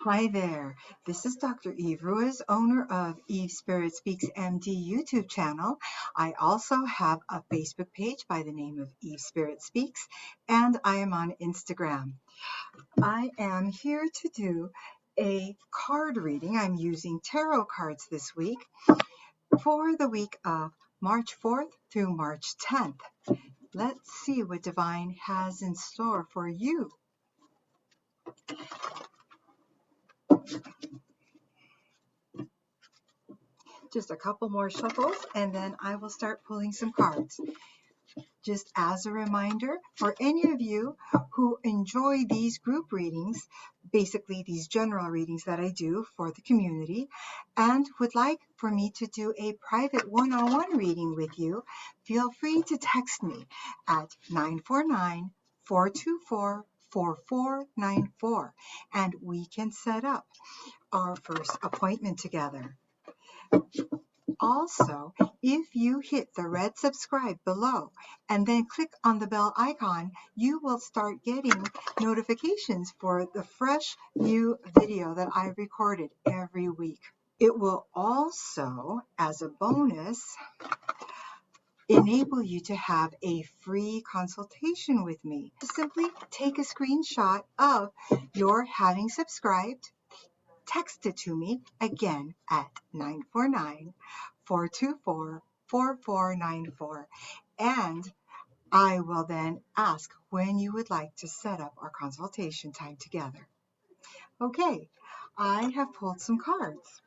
Hi there, this is Dr. Eve Ruiz, owner of Eve Spirit Speaks MD YouTube channel. I also have a Facebook page by the name of Eve Spirit Speaks, and I am on Instagram. I am here to do a card reading. I'm using tarot cards this week for the week of March 4th through March 10th. Let's see what Divine has in store for you. Just a couple more shuffles and then I will start pulling some cards. Just as a reminder, for any of you who enjoy these group readings, basically these general readings that I do for the community, and would like for me to do a private one-on-one reading with you, feel free to text me at 949-424-4494, and we can set up our first appointment together. Also, if you hit the red subscribe below and then click on the bell icon, you will start getting notifications for the fresh new video that I recorded every week. It will also, as a bonus, enable you to have a free consultation with me. Simply take a screenshot of your having subscribed, text it to me again at 949-424-4494, and I will then ask when you would like to set up our consultation time together. Okay, I have pulled some cards.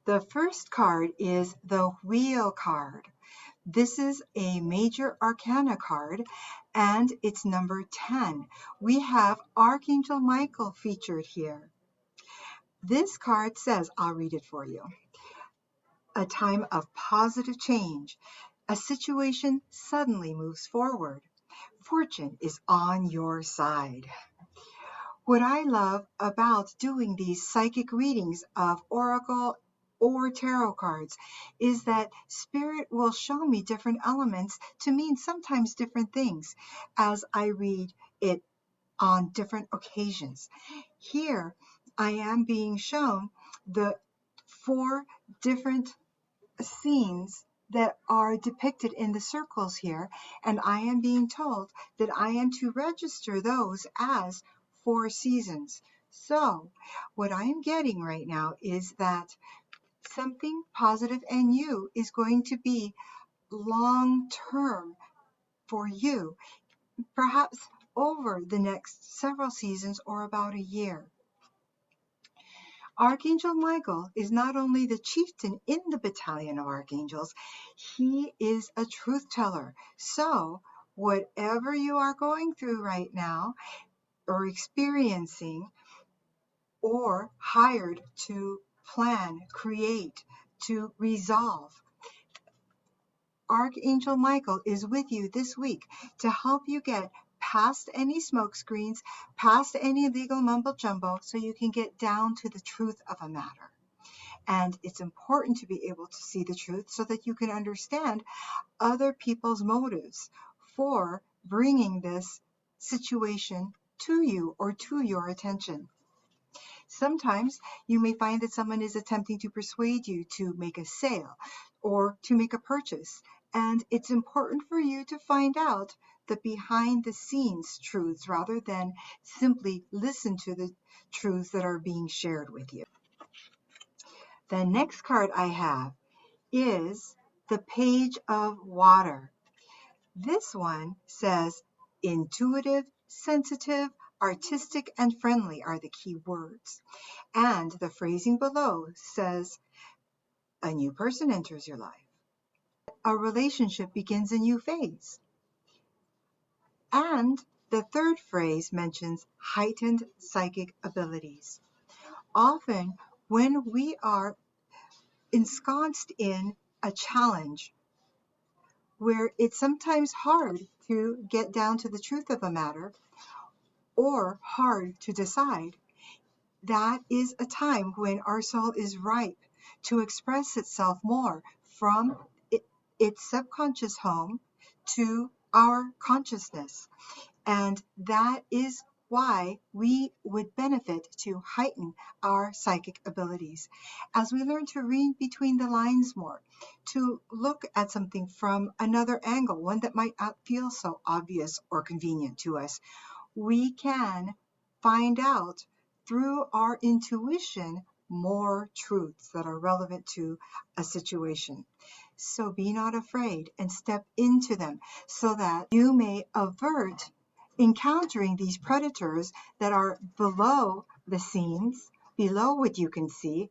The first card is the Wheel card. This is a major arcana card, and it's number 10. We have Archangel Michael featured here. This card says, I'll read it for you, a time of positive change. A situation suddenly moves forward. Fortune is on your side. What I love about doing these psychic readings of oracle or tarot cards is that Spirit will show me different elements to mean sometimes different things as I read it on different occasions. Here, I am being shown the 4 different scenes that are depicted in the circles here, and I am being told that I am to register those as 4 seasons. So, what I am getting right now is that something positive and new is going to be long term for you, perhaps over the next several seasons or about a year. Archangel Michael is not only the chieftain in the battalion of archangels, he is a truth teller. So, whatever you are going through right now or experiencing or hired to plan, create, to resolve, Archangel Michael is with you this week to help you get past any smoke screens, past any legal mumbo jumbo, so you can get down to the truth of a matter. And it's important to be able to see the truth so that you can understand other people's motives for bringing this situation to you or to your attention. Sometimes you may find that someone is attempting to persuade you to make a sale or to make a purchase. And it's important for you to find out the behind the scenes truths rather than simply listen to the truths that are being shared with you. The next card I have is the Page of Water. This one says intuitive, sensitive, artistic, and friendly are the key words. And the phrasing below says a new person enters your life. A relationship begins a new phase. And the third phrase mentions heightened psychic abilities. Often, when we are ensconced in a challenge where it's sometimes hard to get down to the truth of a matter or hard to decide, that is a time when our soul is ripe to express itself more from its subconscious home to our consciousness. And that is why we would benefit to heighten our psychic abilities. As we learn to read between the lines more, to look at something from another angle, one that might not feel so obvious or convenient to us, we can find out through our intuition more truths that are relevant to a situation. So be not afraid and step into them so that you may avert encountering these predators that are below the scenes, below what you can see,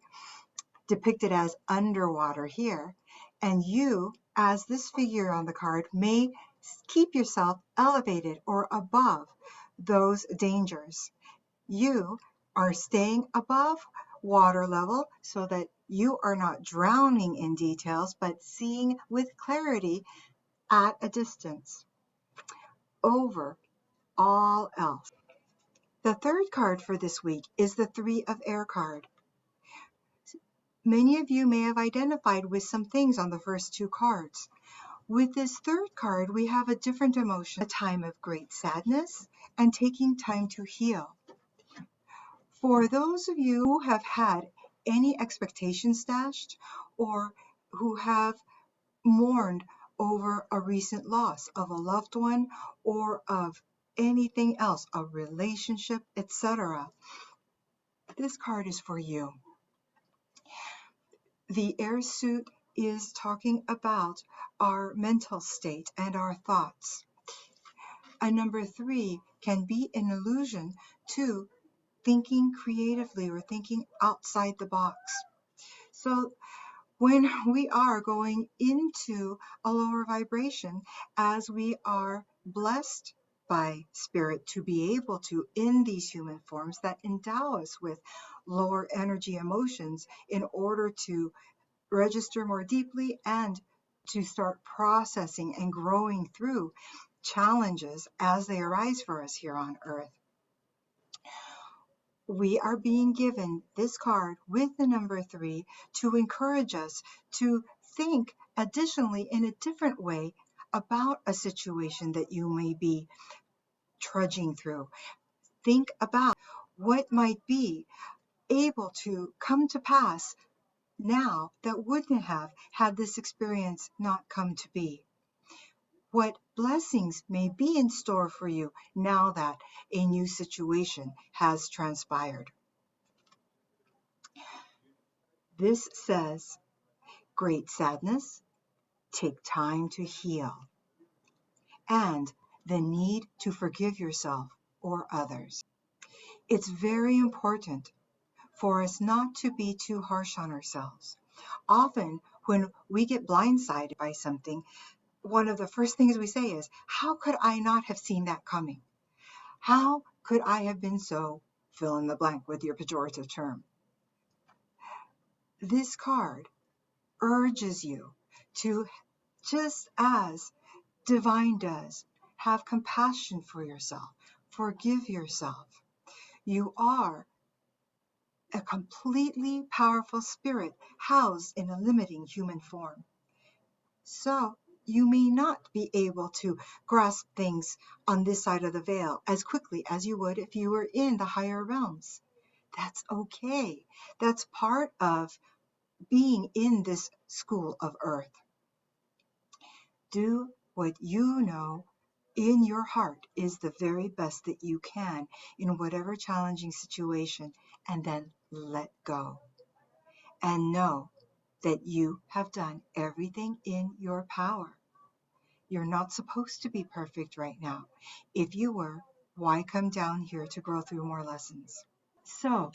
depicted as underwater here. And you, as this figure on the card, may keep yourself elevated or above those dangers. You are staying above water level so that you are not drowning in details, but seeing with clarity at a distance over all else. The third card for this week is the Three of Air card. Many of you may have identified with some things on the first two cards. With this third card, we have a different emotion, a time of great sadness and taking time to heal. For those of you who have had any expectations dashed or who have mourned over a recent loss of a loved one or of anything else, a relationship, etc., this card is for you. The air suit is talking about our mental state and our thoughts. A number 3 can be an allusion to thinking creatively or thinking outside the box. So when we are going into a lower vibration, as we are blessed by Spirit to be able to, in these human forms that endow us with lower energy emotions in order to register more deeply and to start processing and growing through challenges as they arise for us here on Earth. We are being given this card with the number 3 to encourage us to think additionally in a different way about a situation that you may be trudging through. Think about what might be able to come to pass now that wouldn't have had this experience not come to be. What blessings may be in store for you now that a new situation has transpired. This says, great sadness, take time to heal, and the need to forgive yourself or others. It's very important for us not to be too harsh on ourselves. Often, when we get blindsided by something, one of the first things we say is, how could I not have seen that coming? How could I have been so fill in the blank with your pejorative term? This card urges you to, just as divine does, have compassion for yourself, forgive yourself. You are a completely powerful spirit housed in a limiting human form. So you may not be able to grasp things on this side of the veil as quickly as you would if you were in the higher realms. That's okay. That's part of being in this school of Earth. Do what you know in your heart is the very best that you can in whatever challenging situation, and then let go. And know that you have done everything in your power. You're not supposed to be perfect right now. If you were, why come down here to grow through more lessons? So,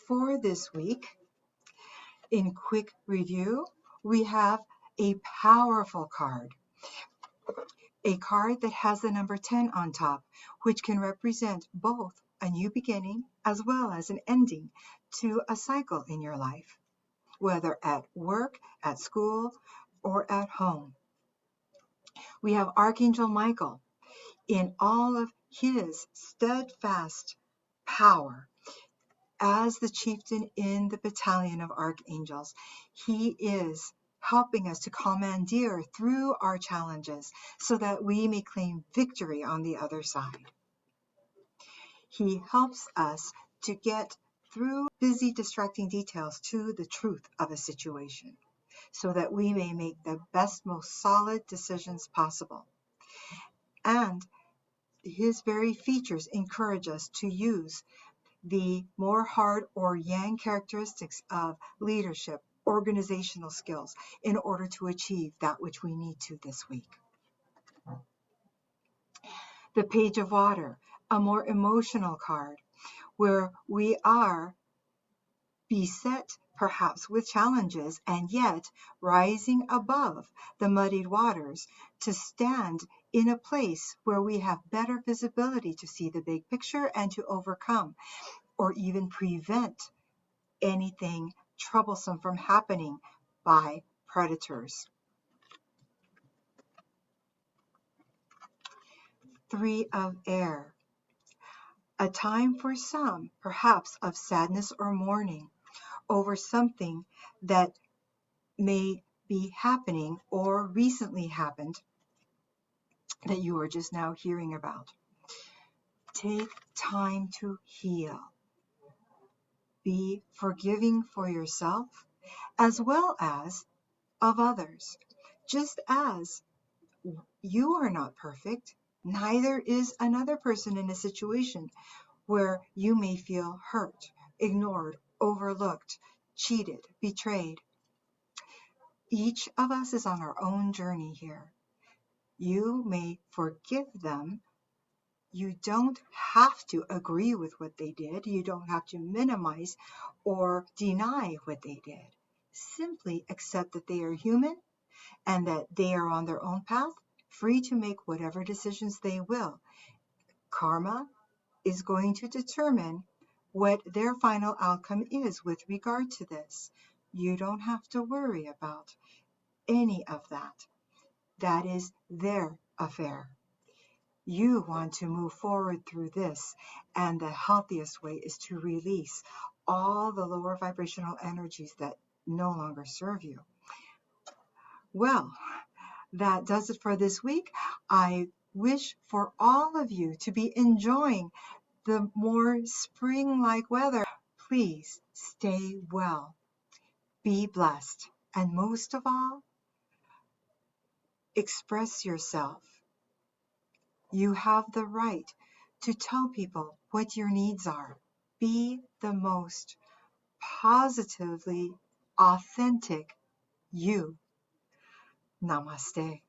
for this week, in quick review, we have a powerful card. A card that has the number 10 on top, which can represent both a new beginning as well as an ending to a cycle in your life, whether at work, at school, or at home. We have Archangel Michael in all of his steadfast power as the chieftain in the battalion of archangels. He is helping us to commandeer through our challenges so that we may claim victory on the other side. He helps us to get through busy, distracting details to the truth of a situation so that we may make the best, most solid decisions possible. And his very features encourage us to use the more hard or yang characteristics of leadership, organizational skills, in order to achieve that which we need to this week. The Page of Water, a more emotional card, where we are beset perhaps with challenges and yet rising above the muddied waters to stand in a place where we have better visibility to see the big picture and to overcome or even prevent anything troublesome from happening by predators. 3 of Air, a time for some, perhaps, of sadness or mourning over something that may be happening or recently happened that you are just now hearing about. Take time to heal. Be forgiving for yourself as well as of others. Just as you are not perfect, neither is another person in a situation where you may feel hurt, ignored, overlooked, cheated, betrayed. Each of us is on our own journey here. You may forgive them. You don't have to agree with what they did. You don't have to minimize or deny what they did. Simply accept that they are human and that they are on their own path, free to make whatever decisions they will. Karma is going to determine what their final outcome is with regard to this. You don't have to worry about any of that. That is their affair. You want to move forward through this, and the healthiest way is to release all the lower vibrational energies that no longer serve you. Well, that does it for this week. I wish for all of you to be enjoying the more spring-like weather. Please stay well, be blessed, and most of all, express yourself. You have the right to tell people what your needs are. Be the most positively authentic you. Namaste.